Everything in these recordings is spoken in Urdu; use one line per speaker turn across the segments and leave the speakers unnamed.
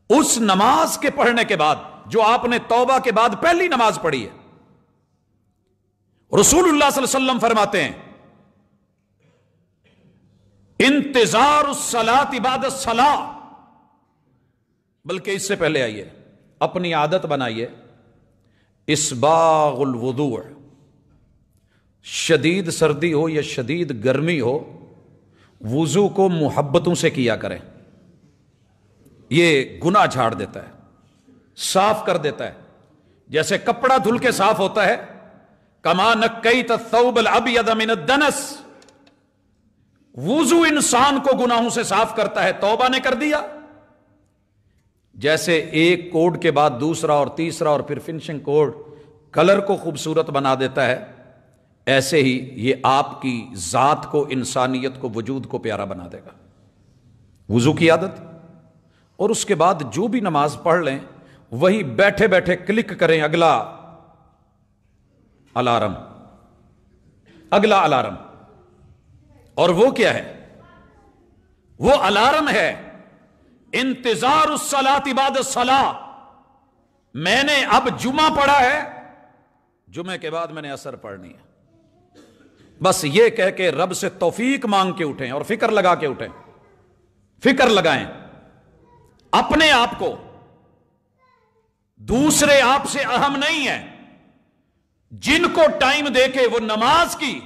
اس نماز کے پڑھنے کے بعد جو آپ نے توبہ کے بعد پہلی نماز پڑھی ہے، رسول اللہ صلی اللہ علیہ وسلم فرماتے ہیں انتظار الصلاۃ بعد الصلاۃ، بلکہ اس سے پہلے آئیے اپنی عادت بنائیے اسباغ الوضوء، شدید سردی ہو یا شدید گرمی ہو، وضو کو محبتوں سے کیا کریں، یہ گناہ جھاڑ دیتا ہے، صاف کر دیتا ہے، جیسے کپڑا دھل کے صاف ہوتا ہے، کما نکیت الثوب الابیض من الدنس، وضو انسان کو گناہوں سے صاف کرتا ہے، توبہ نے کر دیا، جیسے ایک کوڈ کے بعد دوسرا اور تیسرا اور پھر فنشنگ کوڈ کلر کو خوبصورت بنا دیتا ہے، ایسے ہی یہ آپ کی ذات کو، انسانیت کو، وجود کو پیارا بنا دے گا۔ وضو کی عادت، اور اس کے بعد جو بھی نماز پڑھ لیں وہی بیٹھے بیٹھے کلک کریں اگلا الارم، اگلا الارم، اور وہ کیا ہے؟ وہ الارم ہے انتظار الصلاۃ بعد الصلاۃ، میں نے اب جمعہ پڑھا ہے، جمعے کے بعد میں نے عصر پڑھنی ہے، بس یہ کہہ کے رب سے توفیق مانگ کے اٹھیں اور فکر لگا کے اٹھیں، فکر لگائیں اپنے آپ کو، دوسرے آپ سے اہم نہیں ہے، جن کو ٹائم دے کے وہ نماز کی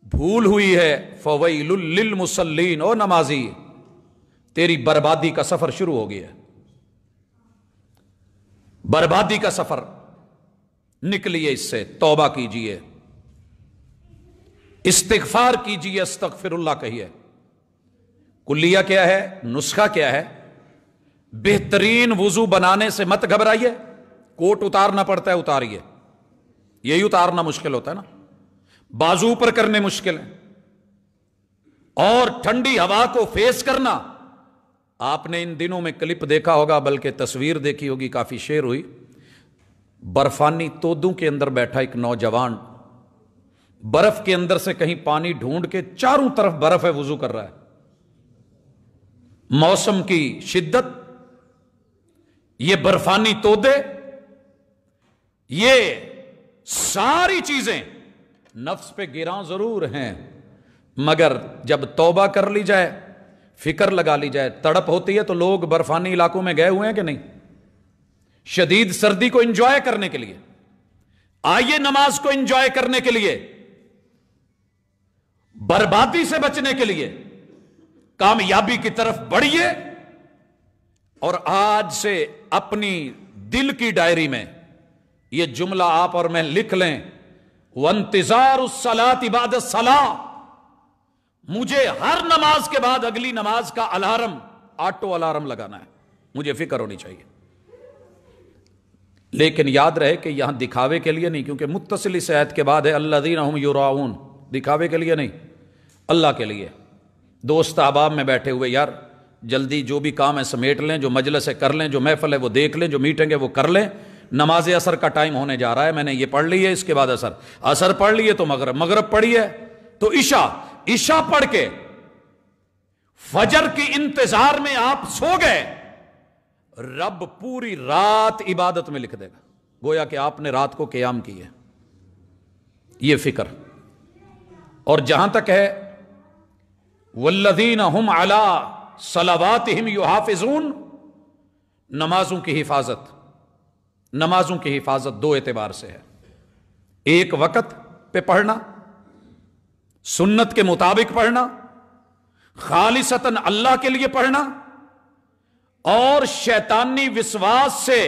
بھول ہوئی ہے، فویل للمصلین، او نمازی تیری بربادی کا سفر شروع ہو گیا ہے، بربادی کا سفر، نکلیے اس سے، توبہ کیجئے، استغفار کیجئے، استغفر اللہ کہیے۔ کلیہ کیا ہے؟ نسخہ کیا ہے؟ بہترین وضو بنانے سے مت گھبرائیے، کوٹ اتارنا پڑتا ہے اتاریے، یہی اتارنا مشکل ہوتا ہے نا، بازو پر کرنے مشکل ہیں، اور ٹھنڈی ہوا کو فیس کرنا، آپ نے ان دنوں میں کلپ دیکھا ہوگا، بلکہ تصویر دیکھی ہوگی، کافی شیئر ہوئی، برفانی تودوں کے اندر بیٹھا ایک نوجوان، برف کے اندر سے کہیں پانی ڈھونڈ کے، چاروں طرف برف ہے، وضو کر رہا ہے، موسم کی شدت، یہ برفانی تودے، یہ ساری چیزیں نفس پہ گراں ضرور ہیں، مگر جب توبہ کر لی جائے، فکر لگا لی جائے، تڑپ ہوتی ہے تو لوگ برفانی علاقوں میں گئے ہوئے ہیں کہ نہیں، شدید سردی کو انجوائے کرنے کے لیے، آئیے نماز کو انجوائے کرنے کے لیے، بربادی سے بچنے کے لیے کامیابی کی طرف بڑھیے، اور آج سے اپنی دل کی ڈائری میں یہ جملہ آپ اور میں لکھ لیں، وانتظار الصلاۃ بعد الصلاۃ، مجھے ہر نماز کے بعد اگلی نماز کا الارم، آٹو الارم لگانا ہے، مجھے فکر ہونی چاہیے، لیکن یاد رہے کہ یہاں دکھاوے کے لیے نہیں، کیونکہ متصل صحت کے بعد ہے الذین هم یراؤون، دکھاوے کے لیے نہیں، اللہ کے لیے۔ دوست احباب میں بیٹھے ہوئے، یار جلدی جو بھی کام ہے سمیٹ لیں، جو مجلس ہے کر لیں، جو محفل ہے وہ دیکھ لیں، جو میٹنگ ہے وہ کر لیں، نماز عصر کا ٹائم ہونے جا رہا ہے، میں نے یہ پڑھ لی ہے، اس کے بعد عصر پڑھ لی ہے تو مغرب پڑھی ہے تو عشاء پڑھ کے فجر کی انتظار میں آپ سو گئے، رب پوری رات عبادت میں لکھ دے گا، گویا کہ آپ نے رات کو قیام کی ہے، یہ فکر۔ اور جہاں تک ہے والذین هم علی صلواتہم یحافظون، نمازوں کی حفاظت، نمازوں کی حفاظت دو اعتبار سے ہے، ایک وقت پہ پڑھنا، سنت کے مطابق پڑھنا، خالصتاً اللہ کے لیے پڑھنا، اور شیطانی وسواس سے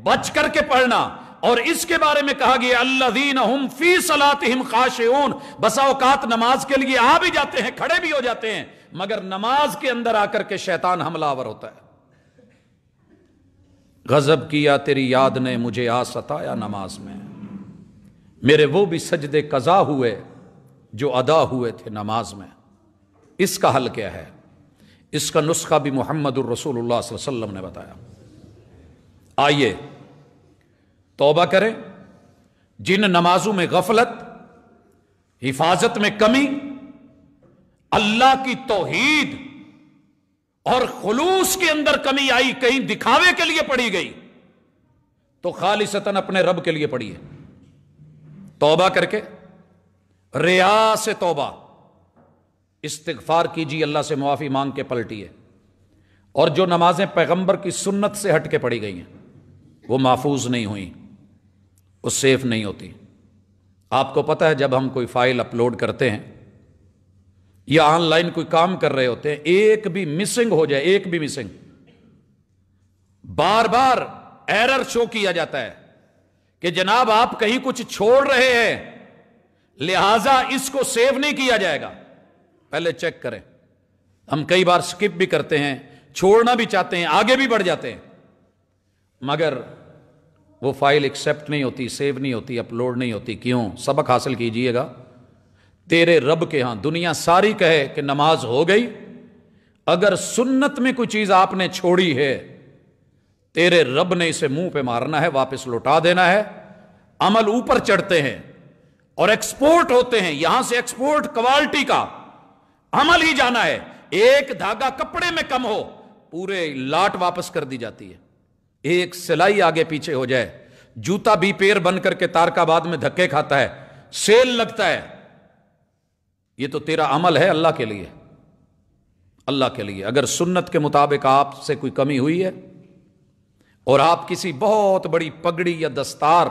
بچ کر کے پڑھنا، اور اس کے بارے میں کہا گیا الذین هم فی صلاتہم خاشعون، بسا اوقات نماز کے لیے آ بھی جاتے ہیں، کھڑے بھی ہو جاتے ہیں، مگر نماز کے اندر آ کر کے شیطان حملہ آور ہوتا ہے، غضب کیا تیری یاد نے مجھے آ ستایا نماز میں، میرے وہ بھی سجدے قضا ہوئے جو ادا ہوئے تھے نماز میں۔ اس کا حل کیا ہے؟ اس کا نسخہ بھی محمد الرسول اللہ صلی اللہ علیہ وسلم نے بتایا۔ آئیے توبہ کریں، جن نمازوں میں غفلت، حفاظت میں کمی، اللہ کی توحید اور خلوص کے اندر کمی آئی، کہیں دکھاوے کے لیے پڑھی گئی، تو خالصتاً اپنے رب کے لیے پڑھی ہے۔ توبہ کر کے، ریا سے توبہ، استغفار کیجیے، اللہ سے معافی مانگ کے پلٹیے۔ اور جو نمازیں پیغمبر کی سنت سے ہٹ کے پڑھی گئی ہیں وہ محفوظ نہیں ہوئیں، وہ سیف نہیں ہوتی۔ آپ کو پتہ ہے جب ہم کوئی فائل اپلوڈ کرتے ہیں یا آن لائن کوئی کام کر رہے ہوتے ہیں، ایک بھی مسنگ ہو جائے، ایک بھی مسنگ، بار بار ایرر شو کیا جاتا ہے کہ جناب آپ کہیں کچھ چھوڑ رہے ہیں، لہذا اس کو سیو نہیں کیا جائے گا، پہلے چیک کریں۔ ہم کئی بار سکپ بھی کرتے ہیں، چھوڑنا بھی چاہتے ہیں، آگے بھی بڑھ جاتے ہیں، مگر وہ فائل ایکسپٹ نہیں ہوتی، سیو نہیں ہوتی، اپلوڈ نہیں ہوتی۔ کیوں؟ سبق حاصل کیجئے گا، تیرے رب کے ہاں دنیا ساری کہے کہ نماز ہو گئی، اگر سنت میں کوئی چیز آپ نے چھوڑی ہے، تیرے رب نے اسے منہ پہ مارنا ہے، واپس لوٹا دینا ہے۔ عمل اوپر چڑھتے ہیں اور ایکسپورٹ ہوتے ہیں، یہاں سے ایکسپورٹ کوالٹی کا عمل ہی جانا ہے، ایک دھاگا کپڑے میں کم ہو، پورے لاٹ واپس کر دی جاتی ہے۔ ایک سلائی آگے پیچھے ہو جائے، جوتا بھی پیر بن کر کے تارک آباد میں دھکے کھاتا ہے، سیل لگتا ہے، یہ تو تیرا عمل ہے اللہ کے لیے، اللہ کے لیے۔ اگر سنت کے مطابق آپ سے کوئی کمی ہوئی ہے اور آپ کسی بہت بڑی پگڑی یا دستار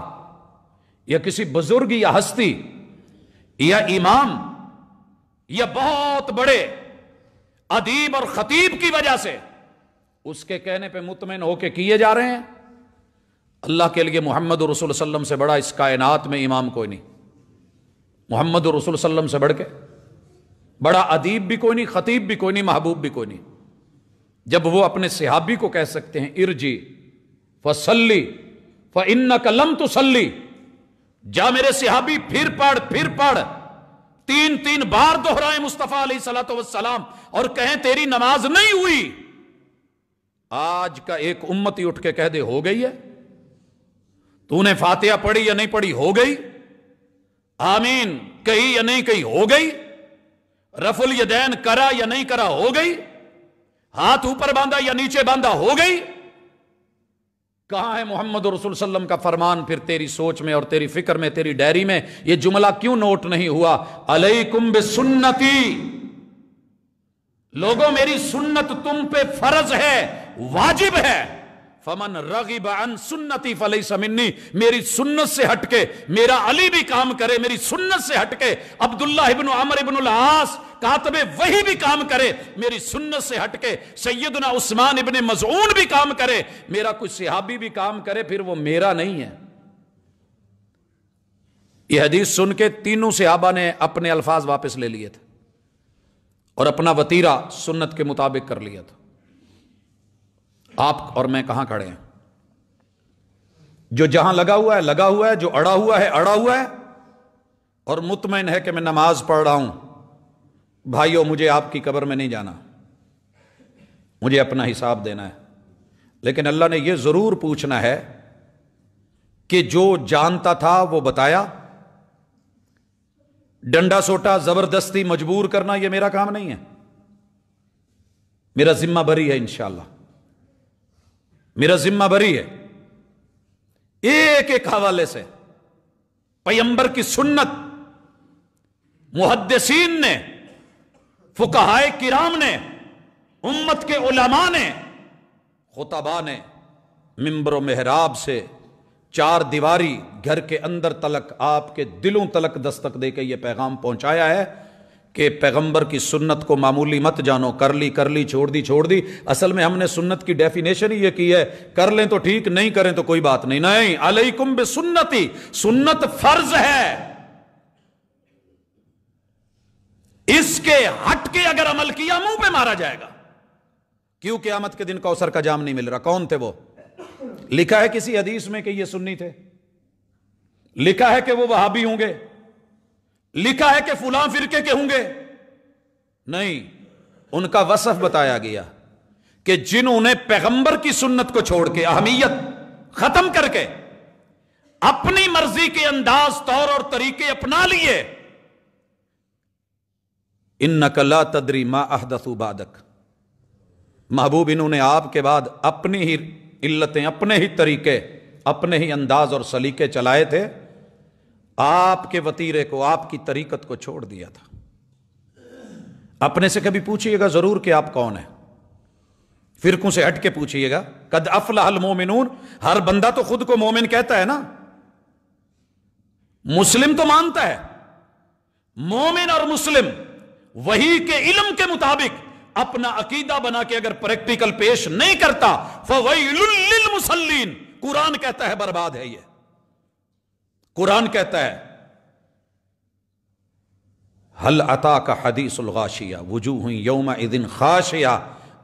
یا کسی بزرگ یا ہستی یا امام یا بہت بڑے ادیب اور خطیب کی وجہ سے اس کے کہنے پہ مطمئن ہو کے کیے جا رہے ہیں، اللہ کے لیے محمد رسول صلی اللہ علیہ وسلم سے بڑا اس کائنات میں امام کوئی نہیں، محمد رسول صلی اللہ علیہ وسلم سے بڑھ کے بڑا ادیب بھی کوئی نہیں، خطیب بھی کوئی نہیں، محبوب بھی کوئی نہیں۔ جب وہ اپنے صحابی کو کہہ سکتے ہیں ارجی فصلی فانک لم تصلی، جا میرے صحابی پھر پڑھ، تین بار دہرائے مصطفیٰ علیہ الصلوۃ والسلام اور کہیں تیری نماز نہیں ہوئی، آج کا ایک امتی اٹھ کے کہہ دے ہو گئی ہے، تو نے فاتحہ پڑھی یا نہیں پڑھی، ہو گئی، آمین کہی یا نہیں کہی، ہو گئی، رفع الیدین کرا یا نہیں کرا، ہو گئی، ہاتھ اوپر باندھا یا نیچے باندھا، ہو گئی۔ کہاں ہے محمد رسول صلی اللہ علیہ وسلم کا فرمان؟ پھر تیری سوچ میں اور تیری فکر میں، تیری ڈائری میں یہ جملہ کیوں نوٹ نہیں ہوا؟ علیکم بسنتی، لوگوں میری سنت تم پہ فرض ہے، واجب ہے۔ فمن رغب عن سنتی فلیس منی، میری سنت سے ہٹ کے میرا علی بھی کام کرے، میری سنت سے ہٹ کے عبداللہ ابن عمر ابن العاص کاتب وہی بھی کام کرے، میری سنت سے ہٹ کے سیدنا عثمان ابن مظعون بھی کام کرے، میرا کوئی صحابی بھی کام کرے، پھر وہ میرا نہیں ہے۔ یہ حدیث سن کے تینوں صحابہ نے اپنے الفاظ واپس لے لیے تھے اور اپنا وتیرہ سنت کے مطابق کر لیا تھا۔ آپ اور میں کہاں کھڑے ہیں؟ جو جہاں لگا ہوا ہے، جو اڑا ہوا ہے، اور مطمئن ہے کہ میں نماز پڑھ رہا ہوں۔ بھائیو، مجھے آپ کی قبر میں نہیں جانا، مجھے اپنا حساب دینا ہے، لیکن اللہ نے یہ ضرور پوچھنا ہے کہ جو جانتا تھا وہ بتایا۔ ڈنڈا سوٹا زبردستی مجبور کرنا یہ میرا کام نہیں ہے، میرا ذمہ بری ہے، انشاءاللہ میرا ذمہ بری ہے۔ ایک ایک حوالے سے پیغمبر کی سنت، محدثین نے، فقہائے کرام نے، امت کے علماء نے، خطباء نے منبر و محراب سے چار دیواری گھر کے اندر تلک، آپ کے دلوں تلک دستک دے کے یہ پیغام پہنچایا ہے کہ پیغمبر کی سنت کو معمولی مت جانو، کر لی چھوڑ دی۔ اصل میں ہم نے سنت کی ڈیفینیشن ہی یہ کی ہے، کر لیں تو ٹھیک، نہیں کریں تو کوئی بات نہیں۔ نہیں، علیکم بسنتی، سنت فرض ہے، اس کے ہٹ کے اگر عمل کیا منہ پہ مارا جائے گا۔ کیوں؟ قیامت کے دن کوثر کا جام نہیں مل رہا۔ کون تھے وہ؟ لکھا ہے کسی حدیث میں کہ یہ سنی تھے، لکھا ہے کہ وہ وہابی ہوں گے، لکھا ہے کہ فلاں فرقے کے ہوں گے؟ نہیں، ان کا وصف بتایا گیا کہ جنہوں نے پیغمبر کی سنت کو چھوڑ کے، اہمیت ختم کر کے، اپنی مرضی کے انداز، طور اور طریقے اپنا لیے۔ انک لا تدری ما احدثوا بعدک، محبوب انہوں نے آپ کے بعد اپنی ہی علتیں، اپنے ہی طریقے، اپنے ہی انداز اور سلیقے چلائے تھے، آپ کے وتیرے کو، آپ کی طریقت کو چھوڑ دیا تھا۔ اپنے سے کبھی پوچھئے گا ضرور کہ آپ کون ہیں، فرقوں سے ہٹ کے پوچھئے گا۔ قد افلح المومنون، ہر بندہ تو خود کو مومن کہتا ہے نا، مسلم تو مانتا ہے۔ مومن اور مسلم وحی کے علم کے مطابق اپنا عقیدہ بنا کے اگر پریکٹیکل پیش نہیں کرتا، فویل للمصلین، قرآن کہتا ہے برباد ہے یہ۔ قرآن کہتا ہے هل اتاک حدیث الغاشیہ وجوہ یومئذ خاشیہ،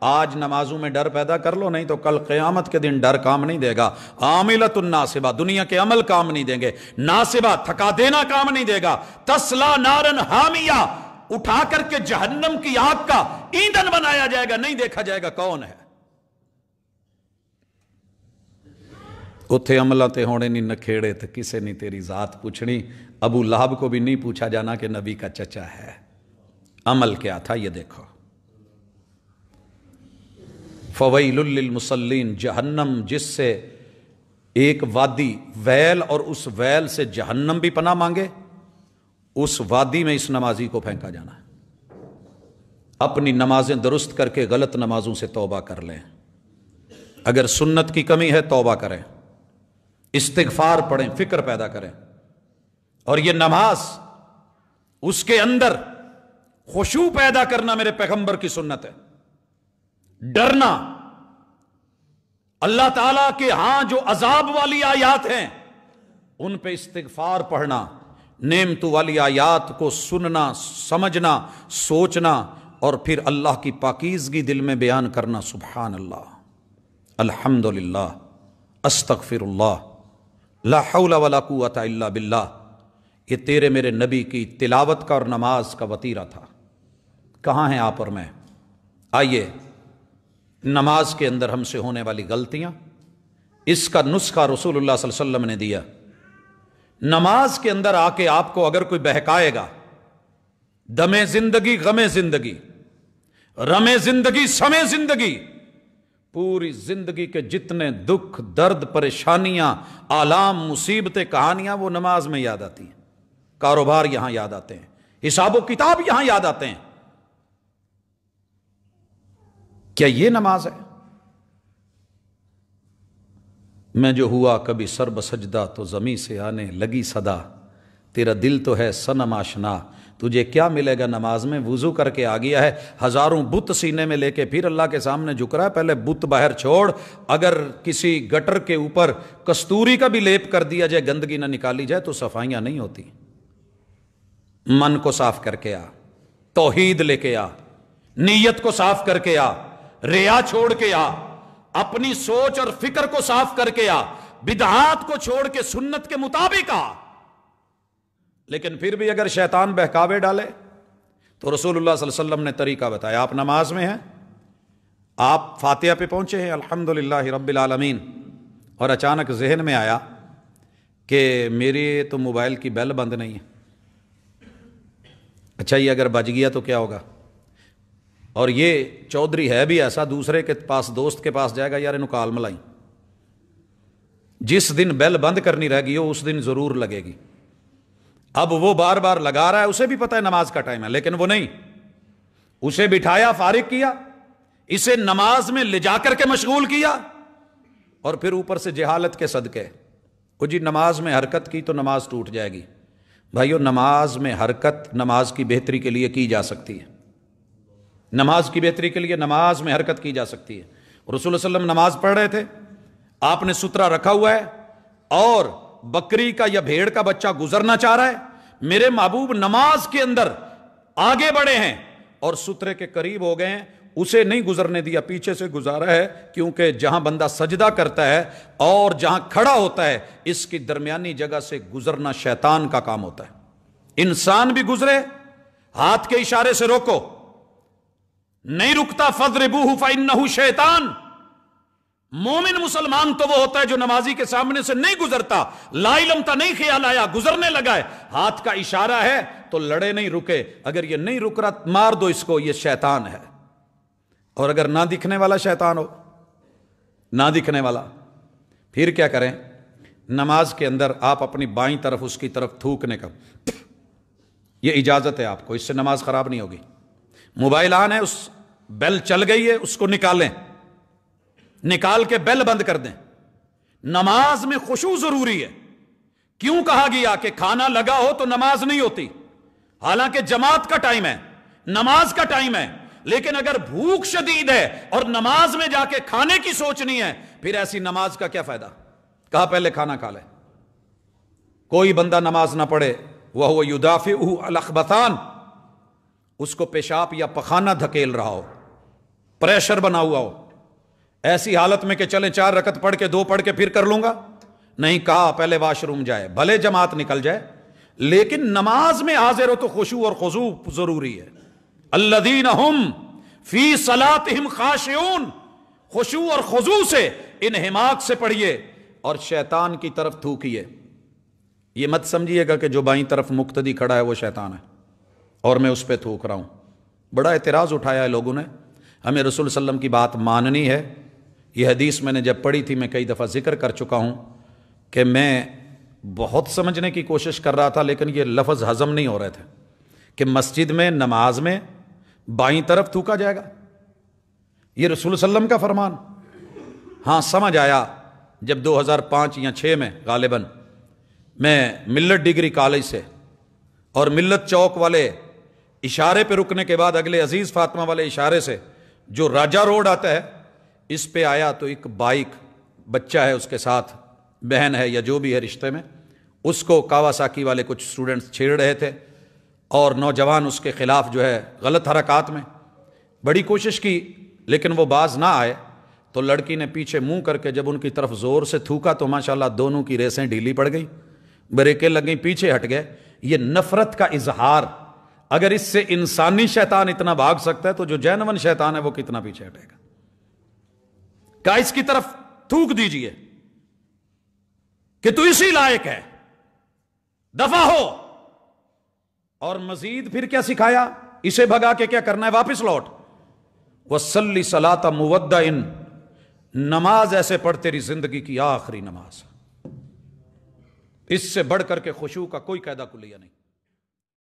آج نمازوں میں ڈر پیدا کر لو، نہیں تو کل قیامت کے دن ڈر کام نہیں دے گا۔ عاملۃ ناصبہ، دنیا کے عمل کام نہیں دیں گے، ناصبہ تھکا دینا کام نہیں دے گا۔ تسلا نارن حامیہ، اٹھا کر کے جہنم کی آگ کا ایندھن بنایا جائے گا، نہیں دیکھا جائے گا کون ہے۔ اتھے عملہ تے ہونے نہیں نکھیڑے تے کسے نہیں تیری ذات پوچھنی۔ ابو لہب کو بھی نہیں پوچھا جانا کہ نبی کا چچا ہے۔ عمل کیا تھا یہ دیکھو۔ فویل للمصلین، جہنم جس سے ایک وادی ویل، اور اس ویل سے جہنم بھی پناہ مانگے، اس وادی میں اس نمازی کو پھینکا جانا ہے۔ اپنی نمازیں درست کر کے غلط نمازوں سے توبہ کر لیں، اگر سنت کی کمی ہے توبہ کریں، استغفار پڑھیں، فکر پیدا کریں۔ اور یہ نماز، اس کے اندر خشوع پیدا کرنا میرے پیغمبر کی سنت ہے، ڈرنا۔ اللہ تعالیٰ کے ہاں جو عذاب والی آیات ہیں ان پہ استغفار پڑھنا، نعمت والی آیات کو سننا، سمجھنا، سوچنا، اور پھر اللہ کی پاکیزگی دل میں بیان کرنا۔ سبحان اللہ، الحمدللہ، استغفر اللہ، لا حول ولا قوت الا باللہ۔ یہ تیرے میرے نبی کی تلاوت کا اور نماز کا وتیرہ تھا۔ کہاں ہیں آپ اور میں؟ آئیے نماز کے اندر ہم سے ہونے والی غلطیاں، اس کا نسخہ رسول اللہ صلی اللہ علیہ وسلم نے دیا۔ نماز کے اندر آ کے آپ کو اگر کوئی بہکائے گا، دم زندگی غم زندگی، رم زندگی سم زندگی، پوری زندگی کے جتنے دکھ درد پریشانیاں آلام مصیبتیں کہانیاں وہ نماز میں یاد آتی ہیں۔ کاروبار یہاں یاد آتے ہیں، حساب و کتاب یہاں یاد آتے ہیں۔ کیا یہ نماز ہے؟ میں جو ہوا کبھی سر بسجدہ تو زمیں سے آنے لگی صدا، تیرا دل تو ہے صنم آشنا، تجھے کیا ملے گا نماز میں؟ وضو کر کے آ گیا ہے، ہزاروں بت سینے میں لے کے پھر اللہ کے سامنے جھک رہا ہے۔ پہلے بت باہر چھوڑ، اگر کسی گٹر کے اوپر کستوری کا بھی لیپ کر دیا جائے، گندگی نہ نکالی جائے تو صفائیاں نہیں ہوتی۔ من کو صاف کر کے آ، توحید لے کے آ، نیت کو صاف کر کے آ، ریا چھوڑ کے آ، اپنی سوچ اور فکر کو صاف کر کے آ، بدعات کو چھوڑ کے سنت کے مطابق آ۔ لیکن پھر بھی اگر شیطان بہکاوے ڈالے تو رسول اللہ صلی اللہ علیہ وسلم نے طریقہ بتایا۔ آپ نماز میں ہیں، آپ فاتحہ پہ پہنچے ہیں، الحمدللہ رب العالمین، اور اچانک ذہن میں آیا کہ میری تو موبائل کی بیل بند نہیں ہے۔ اچھا یہ اگر بج گیا تو کیا ہوگا؟ اور یہ چودھری ہے بھی ایسا، دوسرے کے پاس دوست کے پاس جائے گا، یار انہوں کال ملائی، جس دن بیل بند کرنی رہ گئی ہو اس دن ضرور لگے گی۔ اب وہ بار بار لگا رہا ہے، اسے بھی پتہ ہے نماز کا ٹائم ہے، لیکن وہ نہیں، اسے بٹھایا، فارغ کیا، اسے نماز میں لے جا کر کے مشغول کیا، اور پھر اوپر سے جہالت کے صدقے وہ جی نماز میں حرکت کی تو نماز ٹوٹ جائے گی۔ بھائیو، نماز میں حرکت نماز کی بہتری کے لیے کی جا سکتی ہے، نماز کی بہتری کے لیے نماز میں حرکت کی جا سکتی ہے۔ رسول اللہ صلی اللہ علیہ وسلم نماز پڑھ رہے تھے، آپ نے سترہ رکھا ہوا ہے اور بکری کا یا بھیڑ کا بچہ گزرنا چاہ رہا ہے، میرے محبوب نماز کے اندر آگے بڑھے ہیں اور سترے کے قریب ہو گئے ہیں، اسے نہیں گزرنے دیا، پیچھے سے گزارا ہے، کیونکہ جہاں بندہ سجدہ کرتا ہے اور جہاں کھڑا ہوتا ہے اس کی درمیانی جگہ سے گزرنا شیطان کا کام ہوتا ہے۔ انسان بھی گزرے، ہاتھ کے اشارے سے روکو، نہیں رکتا فَاضْرِبُوهُ فَإِنَّهُ شیطان۔ مومن مسلمان تو وہ ہوتا ہے جو نمازی کے سامنے سے نہیں گزرتا، لا علم تا نہیں خیال آیا، گزرنے لگا ہے، ہاتھ کا اشارہ ہے تو لڑے نہیں، رکے، اگر یہ نہیں رک رہا مار دو اس کو، یہ شیطان ہے۔ اور اگر نہ دکھنے والا شیطان ہو، نہ دکھنے والا، پھر کیا کریں؟ نماز کے اندر آپ اپنی بائیں طرف اس کی طرف تھوکنے کا، یہ اجازت ہے آپ کو، اس سے نماز خراب نہیں ہوگی۔ موبائل آن ہے، اس بیل چل گئی ہے، اس کو نکالیں، نکال کے بیل بند کر دیں۔ نماز میں خشوع ضروری ہے۔ کیوں کہا گیا کہ کھانا لگا ہو تو نماز نہیں ہوتی؟ حالانکہ جماعت کا ٹائم ہے، نماز کا ٹائم ہے، لیکن اگر بھوک شدید ہے اور نماز میں جا کے کھانے کی سوچنی ہے، پھر ایسی نماز کا کیا فائدہ؟ کہا پہلے کھانا کھا لے۔ کوئی بندہ نماز نہ پڑھے وَهُوَ يُدَافِعُهُ الْأَخْبَثَانِ، اس کو پیشاب یا پخانہ دھکیل رہا ہو، پریشر بنا ہوا ہو، ایسی حالت میں کہ چلیں 4 رکعت پڑھ کے 2 پڑھ کے پھر کر لوں گا، نہیں، کہا پہلے واش روم جائے، بھلے جماعت نکل جائے، لیکن نماز میں حاضر ہو تو خشوع اور خضوع ضروری ہے۔ الذین ہم فی صلاتہم خاشعون، خشوع اور خضوع سے، انہماک سے پڑھیے اور شیطان کی طرف تھوکیے۔ یہ مت سمجھیے گا کہ جو بائیں طرف مقتدی کھڑا ہے وہ شیطان ہے اور میں اس پہ تھوک رہا ہوں۔ بڑا اعتراض اٹھایا ہے لوگوں نے، ہمیں رسول صلی اللہ علیہ وسلم کی بات ماننی ہے۔ یہ حدیث میں نے جب پڑھی تھی، میں کئی دفعہ ذکر کر چکا ہوں کہ میں بہت سمجھنے کی کوشش کر رہا تھا، لیکن یہ لفظ ہضم نہیں ہو رہے تھے کہ مسجد میں نماز میں بائیں طرف تھوکا جائے گا، یہ رسول صلی اللہ علیہ وسلم کا فرمان۔ ہاں سمجھ آیا جب 2005 یا 6 میں غالباً میں ملت ڈگری کالج سے اور ملت چوک والے اشارے پہ رکنے کے بعد اگلے عزیز فاطمہ والے اشارے سے جو راجہ روڈ آتا ہے اس پہ آیا تو ایک بائک، بچہ ہے اس کے ساتھ، بہن ہے یا جو بھی ہے رشتے میں، اس کو کاواساکی والے کچھ اسٹوڈنٹس چھیڑ رہے تھے اور نوجوان اس کے خلاف جو ہے غلط حرکات میں، بڑی کوشش کی لیکن وہ باز نہ آئے، تو لڑکی نے پیچھے منہ کر کے جب ان کی طرف زور سے تھوکا تو ماشاءاللہ دونوں کی ریسیں ڈھیلی پڑ گئی، بریکیں لگ گئیں، پیچھے ہٹ گئے۔ یہ نفرت کا اظہار، اگر اس سے انسانی شیطان اتنا بھاگ سکتا ہے تو جو جینون شیطان ہے وہ کتنا پیچھے ہٹے گا؟ کہا اس کی طرف تھوک دیجئے کہ تو اسی لائق ہے، دفع ہو۔ اور مزید پھر کیا سکھایا؟ اسے بھگا کے کیا کرنا ہے؟ واپس لوٹ۔ وَصَلِّ صَلَاةَ مُوَدَّعٍ، نماز ایسے پڑھ تیری زندگی کی آخری نماز۔ اس سے بڑھ کر کے خشوع کا کوئی قاعدہ کلیہ نہیں۔